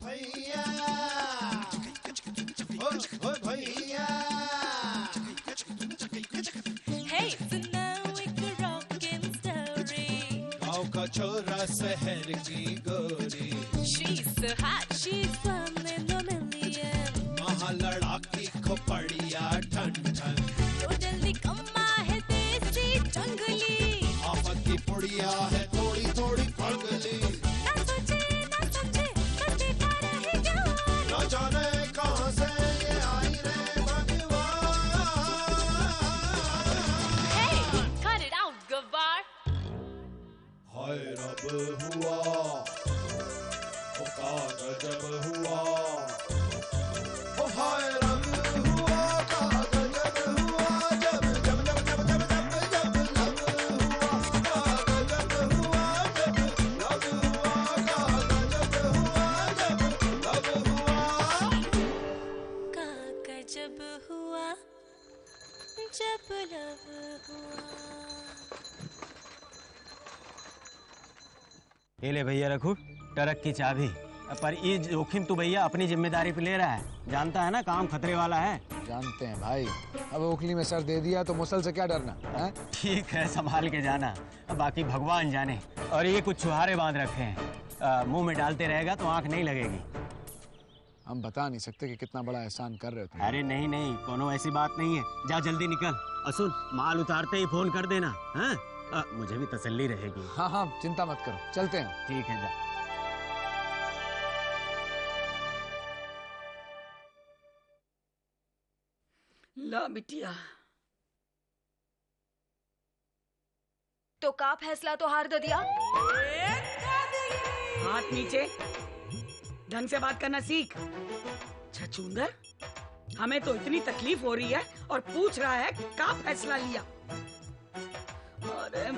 भैया, ओ भैया। Hey, so now it's a rockin' story. गाँव का छोरा शहर की गोरी, She's so hot, she's one in a million. वहाँ लड़ाकी खोपड़िया ठन ठन, तो जल्दी कम्मा है देसी जंगली, आफत की पुड़िया है थोड़ी थोड़ी पगली। ना सोचे ना समझे बच्चे का रहे जवान, न जाने कहाँ से ये आई रे भगवान। Hey, cut it out, गवार। हाय रब हुआ, ओ का गजब हुआ, ओ हाय रब हुआ, का गजब हुआ, जब जब जब जब जब जब जब लब हुआ, का गजब हुआ, जब लब हुआ, का गजब हुआ, जब लब हुआ। का गजब हुआ जब लब हुआ। ये ले भैया रखू ट्रक की चाबी। पर ये जोखिम तू भैया अपनी जिम्मेदारी पे ले रहा है, जानता है ना काम खतरे वाला है। जानते हैं भाई, अब ओखली में सर दे दिया तो मुसल से क्या डरना है? ठीक है संभाल के जाना, बाकी भगवान जाने। और ये कुछ छुहारे बांध रखे हैं, मुंह में डालते रहेगा तो आंख नहीं लगेगी। हम बता नहीं सकते कि कितना बड़ा एहसान कर रहे हो तुम। अरे नहीं नहीं, कोनो ऐसी बात नहीं है। जा जल्दी निकल, असुल माल उतारते ही फोन कर देना। हाँ मुझे भी तसल्ली रहेगी। हाँ हाँ चिंता मत करो, चलते हैं। ठीक है जा। ला बिटिया, तो का फैसला तो हार दे दिया। हाथ नीचे, ढंग से बात करना सीख। छछूंदर, हमें तो इतनी तकलीफ हो रही है और पूछ रहा है का फैसला लिया। अरे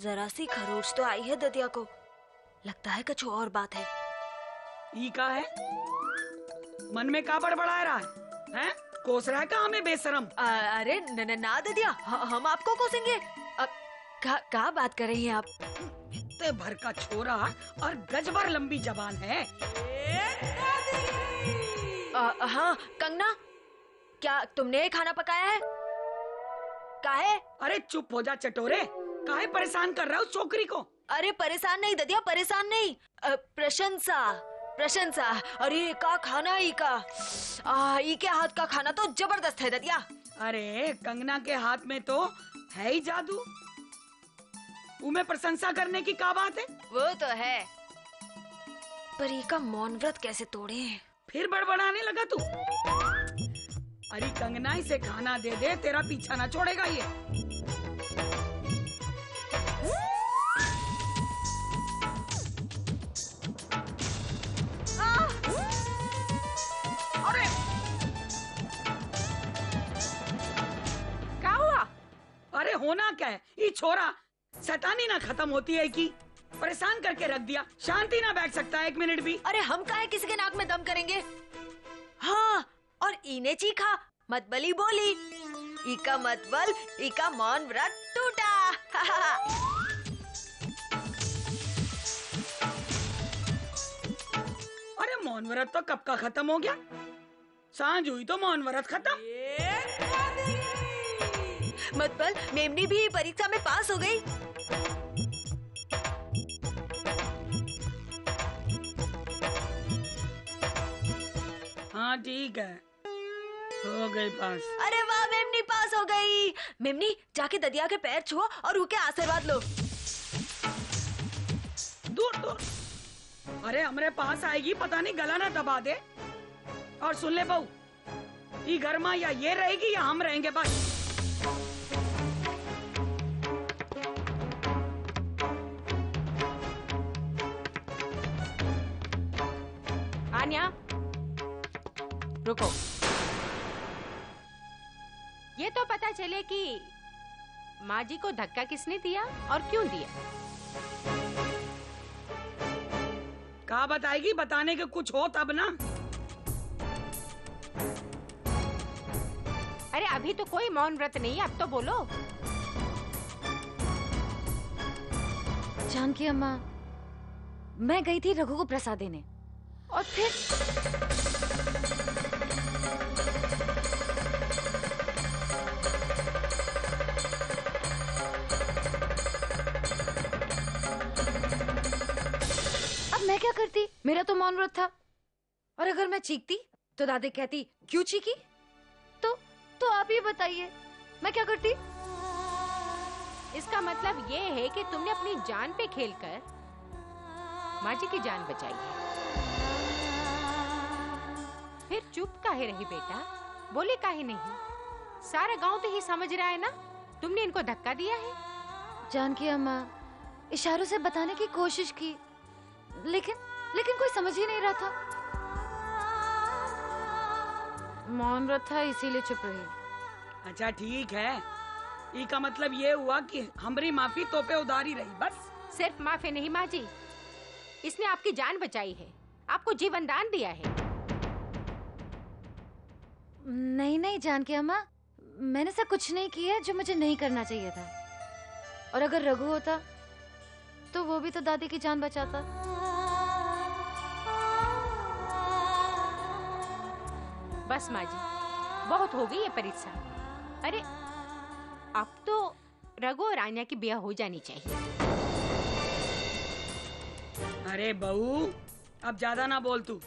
जरा सी खरोच तो आई है ददिया को, लगता है कुछ और बात है। ई का है? मन में का बड़बड़ा रहा है? हैं? कोस रहा है का हमें बेशरम? अरे ना ददिया, हम आपको कोसेंगे। का बात कर रही हैं आप? इतने भर का छोरा और गजबर लंबी जबान है। हाँ कंगना, क्या तुमने खाना पकाया है? काहे? अरे चुप हो जा चटोरे, काहे परेशान कर रहा है उस छोकरी को? अरे परेशान नहीं ददिया, परेशान नहीं, प्रशंसा प्रशंसा। अरे का खाना ई का, ई के हाथ का खाना तो जबरदस्त है ददिया। अरे कंगना के हाथ में तो है ही जादू, उमें प्रशंसा करने की क्या बात है? वो तो है, पर ई का मौन व्रत कैसे तोड़े? फिर बड़बड़ाने लगा तू। अरे कंगना इसे खाना दे दे, तेरा पीछा ना छोड़ेगा ये। अरे क्या हुआ? अरे होना क्या है, ये छोरा शैतानी ना खत्म होती है कि परेशान करके रख दिया, शांति ना बैठ सकता है एक मिनट भी। अरे हम काहे किसी के नाक में दम करेंगे? हाँ, और इने चीखा, मतबली बोली, इका मतबल, इका मौन व्रत टूटा। अरे मौन व्रत तो कब का खत्म हो गया, सांझ हुई तो मौन व्रत खत्म। मतबल मेमनी भी परीक्षा में पास हो गई। हाँ ठीक है, हो गई पास। अरे वाह, मेमनी पास हो गई। मेमनी जाके ददिया के पैर छुओ और उनके आशीर्वाद लो। दूर दूर, अरे हमरे पास आएगी, पता नहीं गला ना दबा दे। और सुन ले बहू, ये घर में या ये रहेगी या हम रहेंगे बस। आन्या रुको, ये तो पता चले कि माँ जी को धक्का किसने दिया और क्यों दिया। कहा बताएगी, बताने के कुछ हो तब ना। अरे अभी तो कोई मौन व्रत नहीं है, अब तो बोलो। जानकी अम्मा, मैं गई थी रघु को प्रसाद देने, और फिर अब मैं क्या करती? मेरा तो मौन व्रत था। और अगर मैं चीखती तो दादी कहती क्यों चीखी? तो आप ही बताइए मैं क्या करती? इसका मतलब ये है कि तुमने अपनी जान पे खेलकर माँ जी की जान बचाई है। फिर चुप काहे रही बेटा? बोले काहे नहीं? सारा गांव तो ही समझ रहा है ना तुमने इनको धक्का दिया है। जानकी अम्मा इशारों से बताने की कोशिश की, लेकिन कोई समझ ही नहीं रहा था। मौन व्रत था इसीलिए चुप रही। अच्छा ठीक है, ई का मतलब ये हुआ कि हमारी माफी तो पे उधार ही रही बस। सिर्फ माफी नहीं माँ जी, इसने आपकी जान बचाई है, आपको जीवन दान दिया है। नहीं जानकी अम्मा, मैंने ऐसा कुछ नहीं किया जो मुझे नहीं करना चाहिए था। और अगर रघु होता तो वो भी तो दादी की जान बचाता। बस माँ जी, बहुत हो गई ये परीक्षा। अरे अब तो रघु और आन्या की ब्याह हो जानी चाहिए। अरे बहू अब ज्यादा ना बोल तू।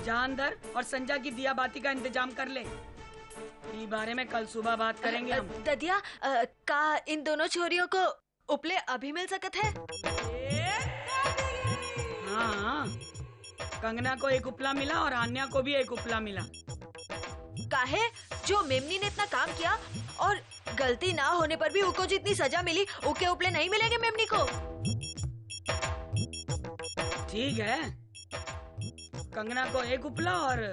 जा अंदर और संजा की दिया बाती का इंतजाम कर ले। इस बारे में कल सुबह बात करेंगे हम। ददिया का इन दोनों छोरियों को उपले अभी मिल सकत है? हाँ, कंगना को एक उपला मिला और आन्या को भी एक उपला मिला। काहे? जो मेमनी ने इतना काम किया और गलती ना होने पर भी उनको जितनी सजा मिली, उके उपले नहीं मिलेंगे मेमनी को? ठीक है, कंगना को एक उपला और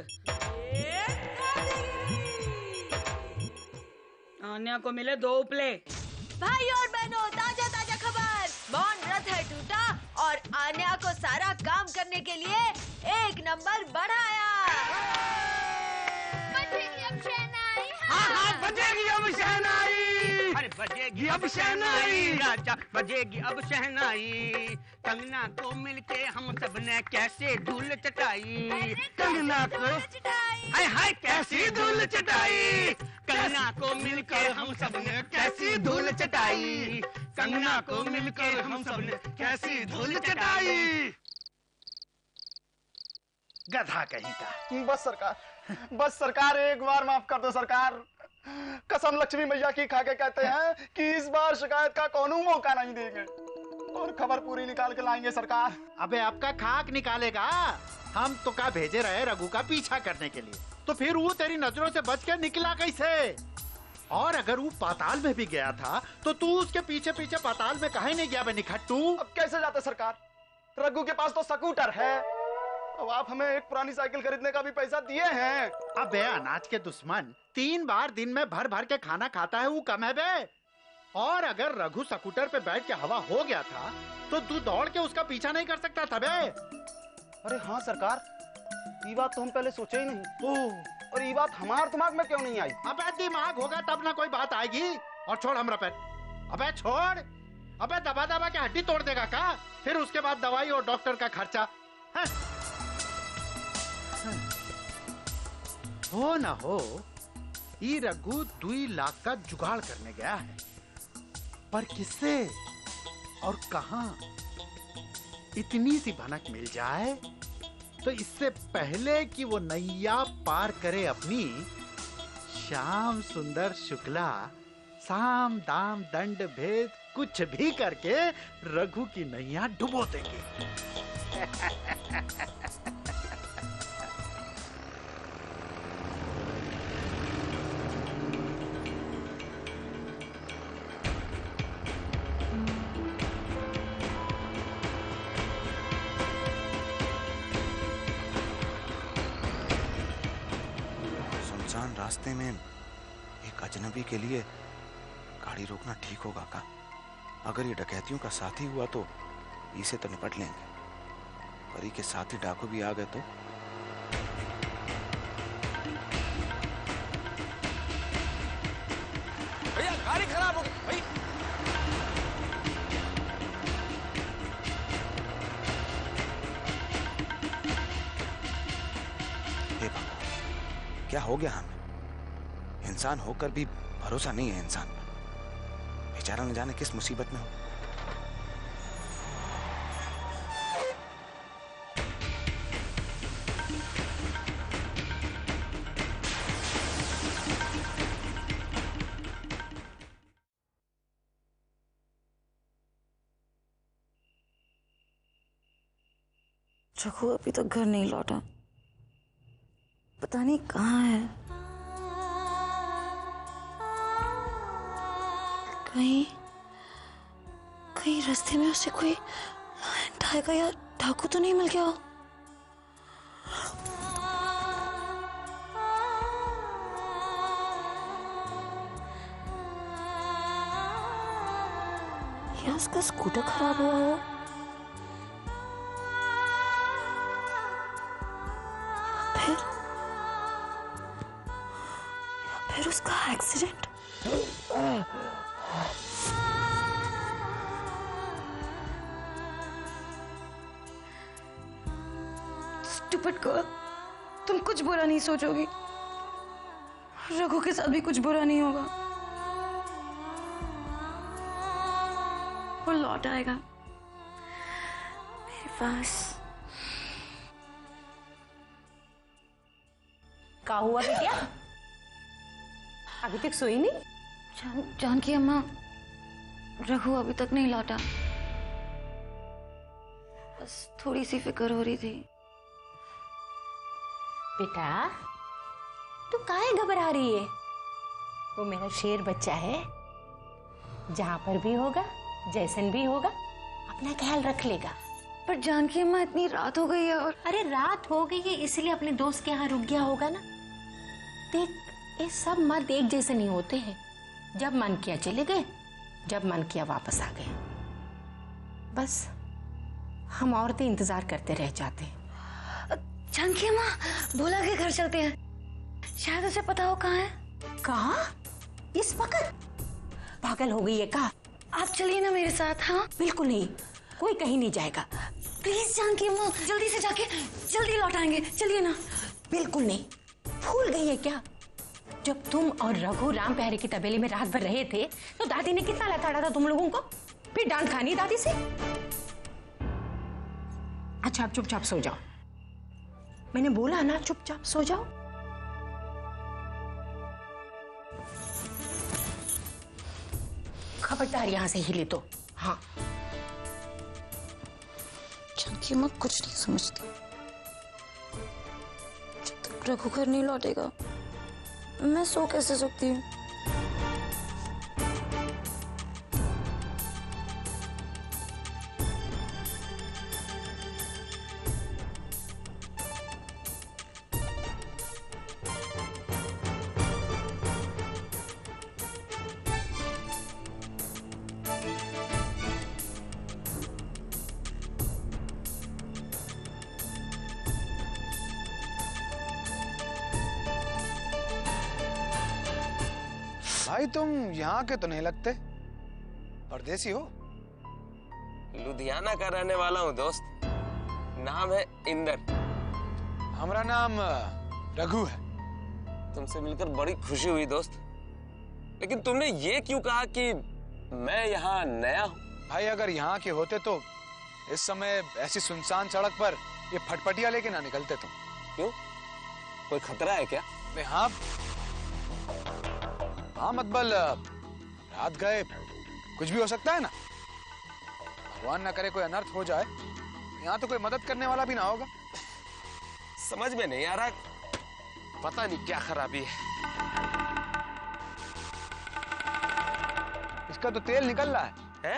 आन्या को मिले 2 उपले। भाई और बहनों, ताजा ताजा खबर, मौन व्रत है टूटा और आन्या को सारा काम करने के लिए 1 नंबर बढ़ाया। बजेगी अब शहनाई। हाँ बजेगी अब शहनाई। अरे बजेगी अब शहनाई, राजा बजेगी अब शहनाई। कंगना को मिलके हम सब ने कैसे धूल चटाई। कंगना को हाय हाय कैसी धूल चटाई। कंगना को मिलकर हम सब ने कैसी धूल चटाई। कंगना को मिलकर हम सब ने कैसी धूल चटाई। गधा कहीं का। बस सरकार एक बार माफ कर दो सरकार। कसम लक्ष्मी मैया की खा के कहते हैं कि इस बार शिकायत का कोई मौका नहीं देंगे और खबर पूरी निकाल के लाएंगे सरकार। अबे आपका खाक निकालेगा। हम तो का भेजे रहे रघु का पीछा करने के लिए, तो फिर वो तेरी नजरों से बच के निकला कैसे? और अगर वो पाताल में भी गया था तो तू उसके पीछे पीछे पाताल में काहे नहीं गया बे निखट्टू? अब कैसे जाते सरकार? रघु के पास तो स्कूटर है। अब आप हमें एक पुरानी साइकिल खरीदने का भी पैसा दिए हैं। अबे अनाज के दुश्मन, 3 बार दिन में भर भर के खाना खाता है वो कम है बे। और अगर रघु स्कूटर पे बैठ के हवा हो गया था तो तू दौड़ के उसका पीछा नहीं कर सकता था बे। अरे हाँ सरकार, ये बात तो हम पहले सोचे ही नहीं। ओह, और ये बात हमारे दिमाग में क्यों नहीं आई? अबे दिमाग होगा तब ना कोई बात आएगी। और छोड़ हमरा पैर। अबे छोड़। अबे दबा दबा के हड्डी तोड़ देगा का? फिर उसके बाद दवाई और डॉक्टर का खर्चा। हो ना हो, ये रघु 2 लाख का जुगाड़ करने गया है, पर किससे और कहां? इतनी सी भनक मिल जाए तो इससे पहले कि वो नैया पार करे अपनी, श्याम सुंदर शुक्ला साम दाम दंड भेद कुछ भी करके रघु की नैया डुबो देंगे। सुनसान रास्ते में एक अजनबी के लिए गाड़ी रोकना ठीक होगा का? अगर ये डकैतियों का साथी हुआ तो इसे तो निपट लेंगे, पर ये के साथी डाकू भी आ गए तो? भैया गाड़ी खराब हो गई भाई। हे भगवान, क्या हो गया हमें? इंसान होकर भी भरोसा नहीं है इंसान पर। बेचारा न जाने किस मुसीबत में हो। रघु अभी तक घर नहीं लौटा, पता नहीं कहाँ है। कहीं कहीं रास्ते में उसे कोई ढाएगा या डाकू तो नहीं मिल गया हो। या उसका स्कूटर खराब हुआ हो। फिर उसका एक्सीडेंट। स्टूपिड गर्ल, तुम कुछ बुरा नहीं सोचोगी। रघु के साथ भी कुछ बुरा नहीं होगा। वो लौट आएगा मेरे पास। क्या हुआ बिटिया? अभी तक सोई नहीं? जानकी अम्मा, रघु अभी तक नहीं लौटा। बस थोड़ी सी फिक्र हो रही थी। बेटा, तू काहे घबरा रही है? वो मेरा शेर बच्चा है। जहां पर भी होगा, जैसन भी होगा, अपना ख्याल रख लेगा। पर जानकी अम्मा, इतनी रात हो गई है। और अरे रात हो गई है इसलिए अपने दोस्त के यहाँ रुक गया होगा ना। देख, ये सब मर्द एक जैसे नहीं होते हैं। जब मन किया चले गए, जब मन किया वापस आ गए। बस हम औरतें इंतजार करते रह जाते हैं। जानकी अम्मा, भोला के घर चलते हैं। शायद उसे पता हो कहाँ है। कहाँ? इस वक्त? पागल हो गई है का? आप चलिए ना मेरे साथ। हाँ, बिल्कुल नहीं, कोई कहीं नहीं जाएगा। प्लीज जानकी अम्मा, जल्दी से जाके जल्दी लौट आएंगे। चलिए ना। बिल्कुल नहीं। भूल गई है क्या? जब तुम और रघु राम प्यारे की तबेले में रात भर रहे थे तो दादी ने कितना लताड़ा था तुम लोगों को। फिर डांट खानी दादी से। अच्छा, आप चुपचाप सो जाओ। मैंने बोला ना, चुपचाप सो जाओ। खबरदार यहां से हिले तो। हाँ। जानकी अम्मा कुछ नहीं समझती। जब तक रघु घर नहीं लौटेगा मैं सो कैसे सकती हूँ? भाई तुम यहाँ के तो नहीं लगते, परदेसी हो? लुधियाना का रहने वाला हूँ दोस्त। नाम है इंदर। हमारा नाम रघु है। तुमसे मिलकर बड़ी खुशी हुई दोस्त। लेकिन तुमने ये क्यों कहा कि मैं यहाँ नया हूँ? भाई अगर यहाँ के होते तो इस समय ऐसी सुनसान सड़क पर ये फटफटिया लेके ना निकलते तुम। क्यों? कोई खतरा है क्या? हाँ हाँ, मतबल रात गए, कुछ भी हो सकता है ना। भगवान ना करे कोई अनर्थ हो जाए। यहाँ तो कोई मदद करने वाला भी ना होगा। समझ में नहीं आ रहा, पता नहीं क्या खराबी है। इसका तो तेल निकल रहा है?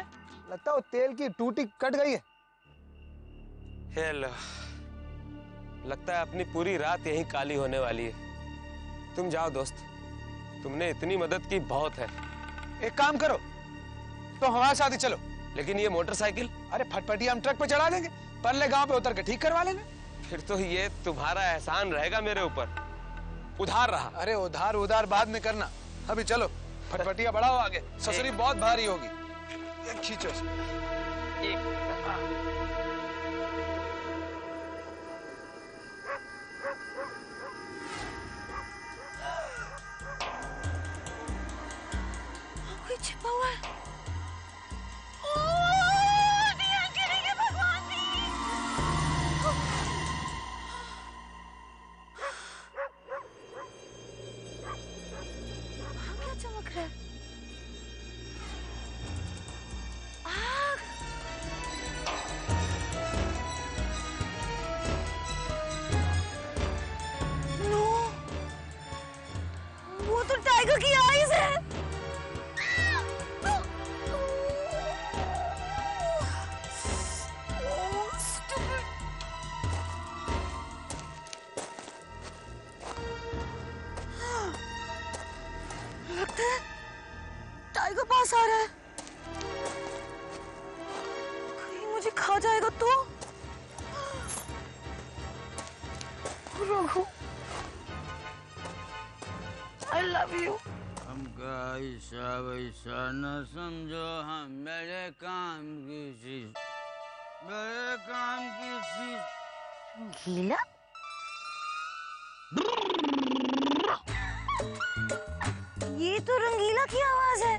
लगता है वो तेल की टूटी कट गई है। हेलो, लगता है अपनी पूरी रात यहीं काली होने वाली है। तुम जाओ दोस्त, तुमने इतनी मदद की, बहुत है। एक काम करो, तो हमारे साथ ही चलो। लेकिन ये मोटरसाइकिल? अरे फटफटिया हम ट्रक पे चढ़ा देंगे, परले गांव पे उतर के ठीक करवा लेंगे। फिर तो ये तुम्हारा एहसान रहेगा मेरे ऊपर। उधार रहा। अरे उधार उधार बाद में करना, अभी चलो। फटफटिया बढ़ाओ आगे, ससुरी बहुत भारी होगी। खींचो टाइगर की आईज है। लगता है टाइगर पास आ रहा है। कहीं मुझे खा जाएगा तो। Raghu, I love you. हमका ऐसा वैसा न समझो, हम मेरे काम की चीज, मेरे काम की चीज। गीला? ये तो रंगीला की आवाज है।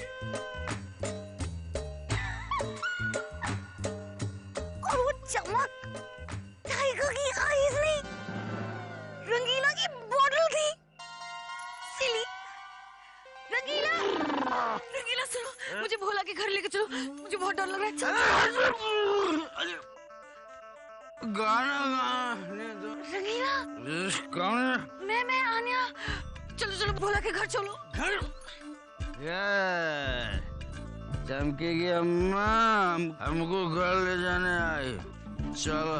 और वो चमक टाइगर की आईज नहीं, रंगीला की बॉटल थी। सिली, रंगीला, रंगीला सुनो, मुझे भोला के घर लेके चलो, मुझे बहुत डर लग रहा है। चलो। गाना गाने दो। रंगीला। कौन है? मैं आन्या। चलो चलो भोला के घर चलो। घर? चमकी की अम्मा हमको घर ले जाने आई। चलो।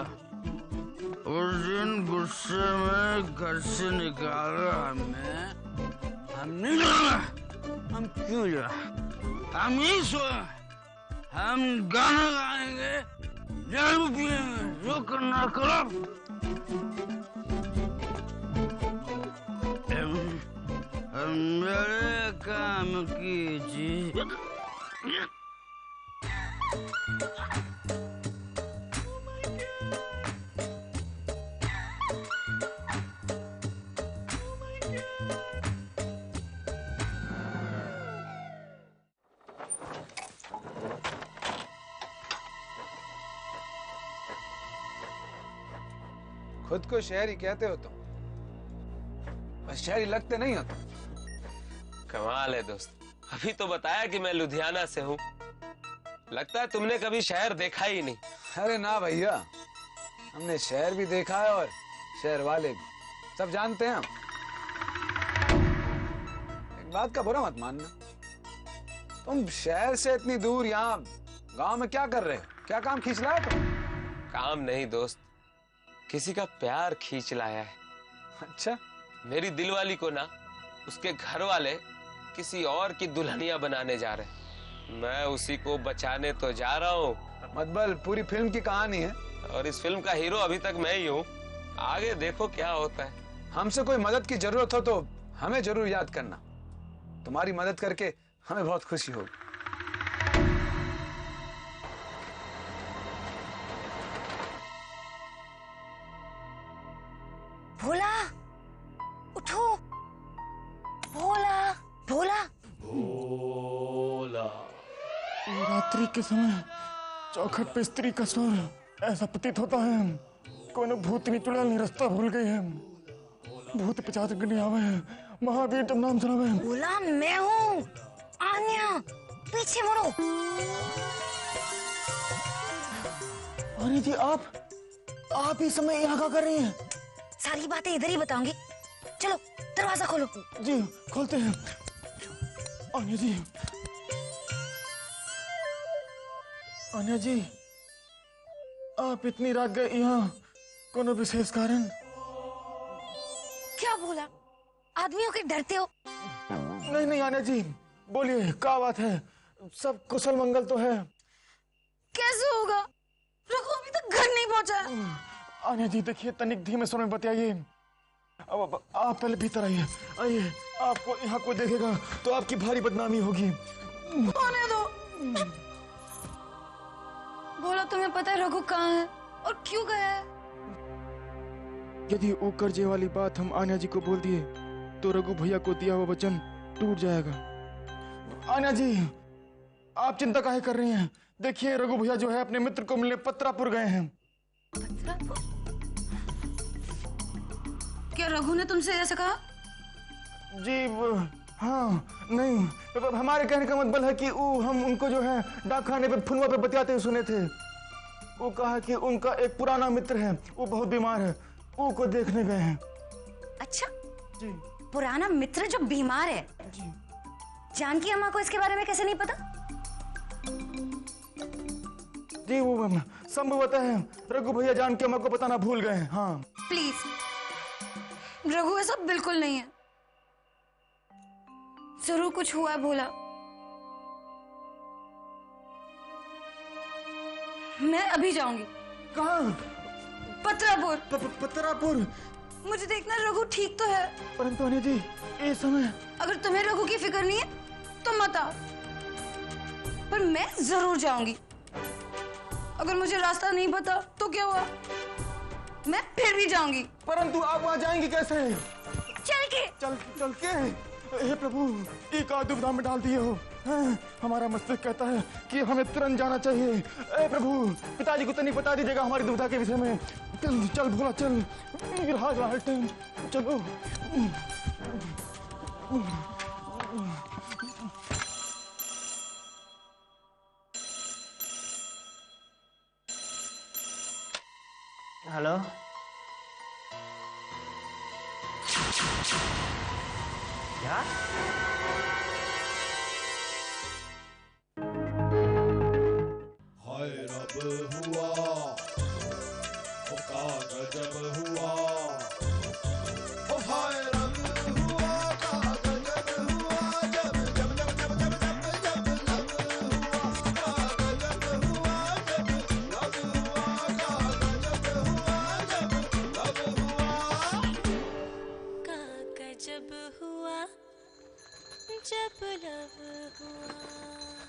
उस दिन गुस्से में घर से निकाला हमें, हम नहीं जाना। हम क्यों जा? हम ही सो, हम गाना गाएंगे, दारू पिएंगे, जो करना करो। हम मेरे काम कीजिए। खुद को शहरी कहते हो तुम, बस शहरी लगते नहीं हो तुम। कमाल है दोस्त, अभी तो बताया कि मैं लुधियाना से हूँ। लगता है तुमने कभी शहर देखा ही नहीं। अरे ना भैया, हमने शहर भी देखा है और शहर वाले भी, सब जानते हैं हम। एक बात का बुरा मत मानना, तुम शहर से इतनी दूर यहाँ गांव में क्या कर रहे हो? क्या काम खींच लाया तुम? काम नहीं दोस्त, किसी का प्यार खींच लाया है। अच्छा? मेरी दिलवाली को ना उसके घर वाले किसी और की दुल्हनिया बनाने जा रहे हैं। मैं उसी को बचाने तो जा रहा हूँ। मतबल पूरी फिल्म की कहानी है और इस फिल्म का हीरो अभी तक मैं ही हूँ। आगे देखो क्या होता है। हमसे कोई मदद की जरूरत हो तो हमें जरूर याद करना, तुम्हारी मदद करके हमें बहुत खुशी होगी। भोला, उठो। भोला, भोला, भोला। रात्रि के समय चौखट पे स्त्री का स्वर, ऐसा प्रतीत होता है कोनो भूतनी चुड़ैल रास्ता भूल गई है। भूत पिचाच गने आवे है, महावीर तुम नाम सुनावे। भोला मैं हूँ आन्या, पीछे मुड़ो। अरे जी आप इस समय यहाँ क्या कर रही हैं? सारी बातें इधर ही बताऊंगी, चलो दरवाजा खोलो। जी खोलते हैं। आन्या जी, आन्या जी, आप इतनी रात गए यहाँ, कोनो विशेष कारण? क्या बोला? आदमियों के डरते हो? नहीं नहीं आन्या जी, बोलिए क्या बात है? सब कुशल मंगल तो है? कैसे होगा? रघु अभी तक घर नहीं पहुंचा। आन्या जी देखिए, तनिक धीमे स्वर में बताइए। अब आप पहले भीतर आइए, आइए। आपको यहाँ कोई देखेगा तो आपकी भारी बदनामी होगी। आने दो। भोला तुम्हें पता है रघु कहाँ है और क्यों गया है? यदि वो कर्जे वाली बात हम आन्या जी को बोल दिए तो रघु भैया को दिया हुआ वचन टूट जाएगा। आन्या जी आप चिंता काहे कर रही हैं? देखिए रघु भैया जो है अपने मित्र को मिलने पत्रापुर गए हैं। पत्रापुर? क्या रघु ने तुमसे ऐसा कहा? जी हाँ, नहीं हमारे कहने का मतलब है कि हम उनको जो है डाकखाने पे फुनवा पे बतियाते हुए सुने थे। वो कहा कि उनका एक पुराना मित्र है, वो बहुत बीमार है, वो को देखने गए हैं। अच्छा जी। पुराना मित्र जो बीमार है, जानकी अम्मा को इसके बारे में कैसे नहीं पता? जी वो संभवतः है रघु भैया जानकी अम्मा को बताना भूल गए हैं। हाँ प्लीज रघु, ऐसा बिल्कुल नहीं है। जरूर कुछ हुआ है भोला। मैं अभी जाऊंगी। कहाँ? पतरापुर। पतरापुर? मुझे देखना रघु ठीक तो है। परंतु अनिया जी इस समय अगर तुम्हें रघु की फिक्र नहीं है तो मत आओ, पर मैं जरूर जाऊंगी। अगर मुझे रास्ता नहीं पता तो क्या हुआ, मैं फिर भी जाऊंगी। परंतु आप वहाँ जाएंगी कैसे? चल के। चल के? हे प्रभु, एक दुविधा में डाल दिए हो। हमारा मस्तिष्क कहता है कि हमें तुरंत जाना चाहिए। ए प्रभु, पिताजी को तो नहीं बता दीजिएगा हमारी दुविधा के विषय में। चल भोला चल, चलो। हेलो, क्या? हाय रब हुआ, ओ का गजब हुआ, ओ हाय रब हुआ, का गजब हुआ, जब जब जब जब जब जब जब जब हुआ, का गजब हुआ, जब लब हुआ, का गजब हुआ, जब लब हुआ, का गजब हुआ जब लब हुआ।